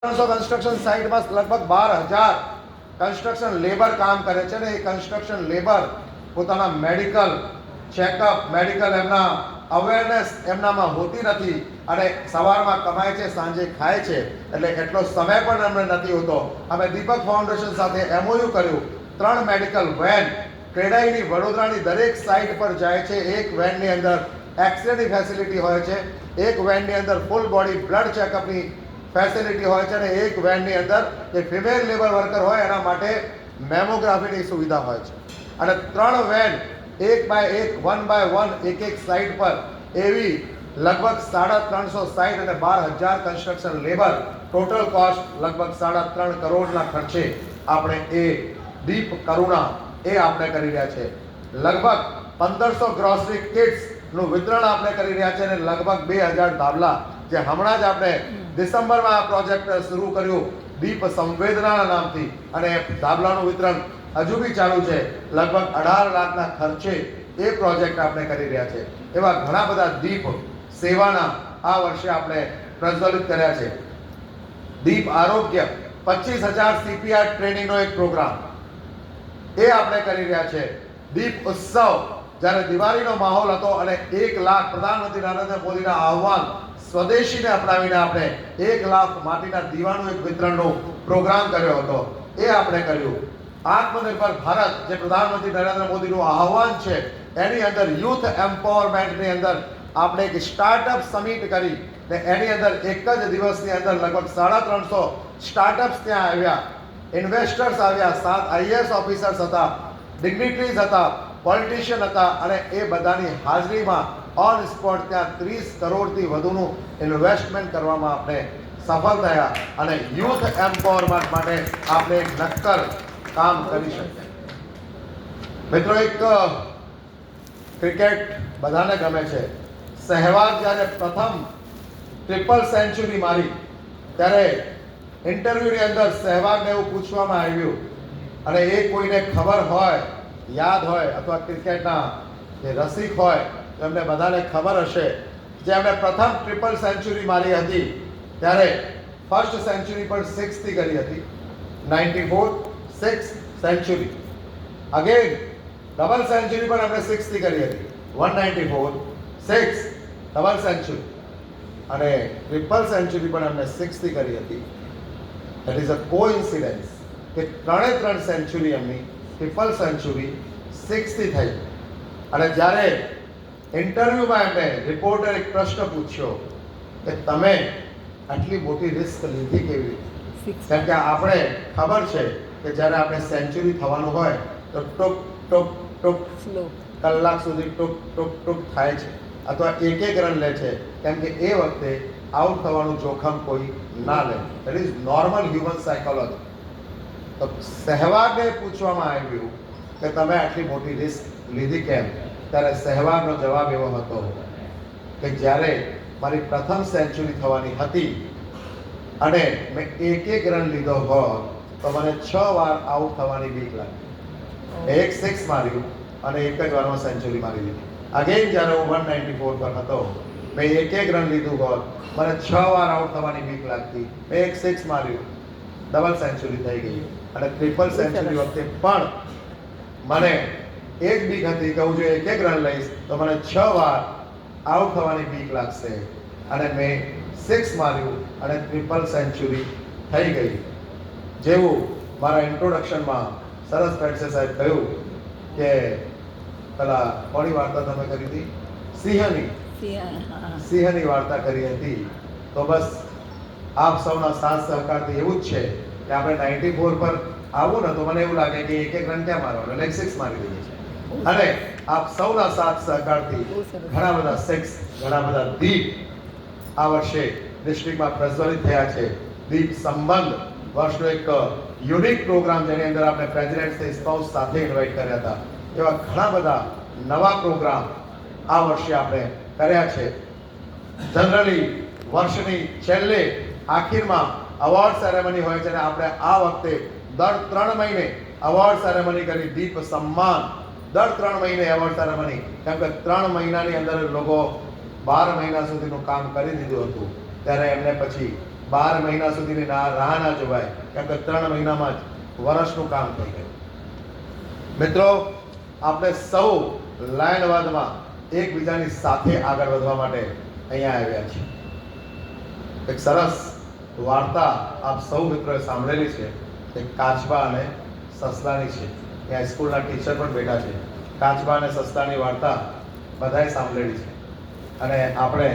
Construction સાઇટમાં લગભગ 12,000 construction labour કામ કરે છે ને એ કન્સ્ટ્રક્શન લેબર પોતાના મેડિકલ ચેકઅપ મેડિકલ એમના અવેરનેસ એમનામાં હોતી નથી અને સવારમાં કમાય છે સાંજે ખાય છે એટલે એટલો સમય પણ એમને નથી હોતો. અમે દીપક ફાઉન્ડેશન સાથે એમઓયુ કર્યું. 3 મેડિકલ વેન ક્રેડાઈની વડોદરાની દરેક સાઇટ પર જાય છે. એક વેનની અંદર એક્સરેની ફેસિલિટી હોય છે, એક વેનની અંદર ફૂલ બોડી બ્લડ ચેકઅપની ફેસિલિટી હોય છે અને એક વેનની અંદર જે ફિમેલ લેબર વર્કર હોય એના માટે મેમોગ્રાફીની સુવિધા હોય છે. અને 3 વેન 1 બાય 1 એક સાઇટ પર એવી લગભગ 350 સાઇટ અને 12,000 કન્સ્ટ્રક્શન લેબર ટોટલ કોસ્ટ લગભગ 3.5 કરોડના ખર્ચે આપણે એ દીપ કરુણા એ આપણે કરી રહ્યા છે. લગભગ 1500 ગ્રોસરી કિટ્સ નું વિતરણ આપણે કરી રહ્યા છે અને લગભગ 2000 ધાબલા જે હમણાં જ આપણે ડિસેમ્બરમાં આ પ્રોજેક્ટ શરૂ કર્યું દીપ સંવેદનાના નામથી અને ધાબલાનું વિતરણ હજુ બી ચાલુ છે. લગભગ 18 લાખના ખર્ચે એ પ્રોજેક્ટ આપણે કરી રહ્યા છે. એવા ઘણા બધા દીપ સેવાના આ વર્ષે આપણે પ્રજ્વલિત કર્યા છે. દીપ આરોગ્ય 25,000 સીપીઆર ટ્રેનિંગનો એક પ્રોગ્રામ એ આપણે કરી રહ્યા છે. દીપ ઉત્સવ જ્યારે દિવાળીનો માહોલ હતો અને 1 લાખ પ્રધાનમંત્રી નરેન્દ્ર મોદીના આહવાન સ્વદેશીને અપનાવીને આપણે 1 લાખ માટીના દીવાનું એક વિતરણનો પ્રોગ્રામ કર્યો હતો એ આપણે કર્યું. આત્મનિર્ભર ભારત જે પ્રધાનમંત્રી નરેન્દ્ર મોદીનું આહવાન છે એની અંદર યુથ એમ્પાવરમેન્ટની અંદર આપણે એક સ્ટાર્ટઅપ સમિટ કરી ને એની અંદર એક જ દિવસની અંદર લગભગ 350 સ્ટાર્ટઅપ્સ ત્યાં આવ્યા, ઇન્વેસ્ટર્સ આવ્યા, 7 આઈએએસ ઓફિસર્સ હતા, ડિગ્નિટરીઝ હતા, પોલિટિશિયન હતા અને એ બધાની હાજરીમાં ઓન સ્પોટ ત્યાં 30 કરોડથી વધુનું ઇન્વેસ્ટમેન્ટ કરવામાં આપણે સફળ થયા અને યુથ એમ્પાવરમેન્ટ માટે આપણે એક નક્કર કામ કરી શકીએ. મિત્રો, એક ક્રિકેટ બધાને ગમે છે. સહેવાગ જ્યારે પ્રથમ ટ્રિપલ સેન્ચુરી મારી ત્યારે ઇન્ટરવ્યુની અંદર સહેવાગને એવું પૂછવામાં આવ્યું અને એ કોઈને ખબર હોય, યાદ હોય અથવા ક્રિકેટના જે રસિક હોય તો એમને બધાને ખબર હશે જે એમણે પ્રથમ ટ્રિપલ સેન્ચુરી મારી હતી ત્યારે ફર્સ્ટ સેન્ચુરી પણ 6 થી કરી હતી. 94 6 સેન્ચુરી. અગેન ડબલ સેન્ચુરી પણ એમણે 6 થી કરી હતી. 194 6 ડબલ સેન્ચુરી અને ટ્રિપલ સેન્ચુરી પણ એમણે 6 થી કરી હતી. ઇટ ઇઝ અ કોઇન્સિડન્સ કે 3 સેન્ચુરી એમની ટ્રિપલ સેન્ચુરી 6 થી થઈ. અને જ્યારે ઇન્ટરવ્યુમાં એમને રિપોર્ટર એક પ્રશ્ન પૂછ્યો કે તમે આટલી મોટી રિસ્ક લીધી કેવી રીતે? કારણ કે આપણે ખબર છે કે જ્યારે આપણે સેન્ચુરી થવાનું હોય તો ટુક ટુક ટુક કલાક સુધી ટુક ટુક ટુક થાય છે અથવા એક રન લે છે કેમ કે એ વખતે આઉટ થવાનું જોખમ કોઈ ના લે. That is normal human psychology. તો સહેવાગને પૂછવામાં આવ્યું કે તમે આટલી મોટી રિસ્ક લીધી કેમ? ત્યારે સહેવાગનો જવાબ એવો હતો કે જ્યારે મારી પ્રથમ સેન્ચુરી થવાની હતી અને મેં એક રન લીધો હોત તો મને 6 વાર આઉટ થવાની બીક લાગી. એક 6 માર્યું અને એક જ વારમાં સેન્ચુરી મારી લીધી. અગેન જ્યારે હું 194 પર હતો મેં એક રન લીધું હોત મને 6 વાર આઉટ થવાની બીક લાગતી. મેં એક 6 માર્યું, ડબલ સેન્ચુરી થઈ ગઈ. અને ટ્રિપલ સેન્ચુરી વખતે પણ મને એ જ બીક હતી કે હું જો એક રન લઈશ તો મને 6 વાર આઉટ થવાની બીક લાગશે અને મેં 6 માર્યું અને ટ્રિપલ સેન્ચુરી થઈ ગઈ. જેવું મારા ઇન્ટ્રોડક્શનમાં સરસ પેટસે સાહેબ કહ્યું કે પેલા કોની વાર્તા તમે કરી હતી? સિંહની વાર્તા કરી હતી. તો બસ આપ સૌના સાથ સહકારથી એવું જ છે કે આપણે 94 પર આવું ને તો મને એવું લાગે કે એક રન ક્યાં મારવાનો, એટલે 6 મારી દઈએ છે. અને આપ સૌના સાથ સહકારથી ઘણા બધા 6 ઘણા બધા દીપ આ વર્ષે ડિસ્ટ્રિક્ટમાં પ્રજ્વલિત થયા છે. દીપ સંબંધ વર્ષનો એક યુનિક પ્રોગ્રામ જેની અંદર આપણે પ્રેસિડેન્ટ સ્પાઉસ સાથે ઇન્વાઇટ કર્યા હતા. એવા ઘણા બધા નવા પ્રોગ્રામ આ વર્ષે આપણે કર્યા છે. જનરલી વર્ષની છેલ્લે આખીરમાં અવોર્ડ સેરેમની હોય છે અને આપણે આ વખતે દર 3 મહિને અવોર્ડ સેરેમની કરી. દીપ સન્માન દર 3 મહિને એવોર્ડ સેરેમની. કેમ કે 3 મહિનાની અંદર લોકો 12 મહિના સુધીનું કામ કરી દીધું હતું ત્યારે એમને પછી 12 મહિના સુધીની રાહ ના જોવાય, કેમ કે 3 મહિનામાં જ વર્ષનું કામ થઈ ગયું. મિત્રો, આપણે સૌ લાયનવાદમાં એકબીજાની સાથે આગળ વધવા માટે અહીંયા આવ્યા છીએ. એક સરસ વાર્તા આપ સૌ મિત્રોએ સાંભળેલી છે, એક કાચબા અને સસલાની છે. ત્યાં સ્કૂલના ટીચર પણ બેઠા છે. કાચબા અને સસલાની વાર્તા બધાએ સાંભળેલી છે અને આપણે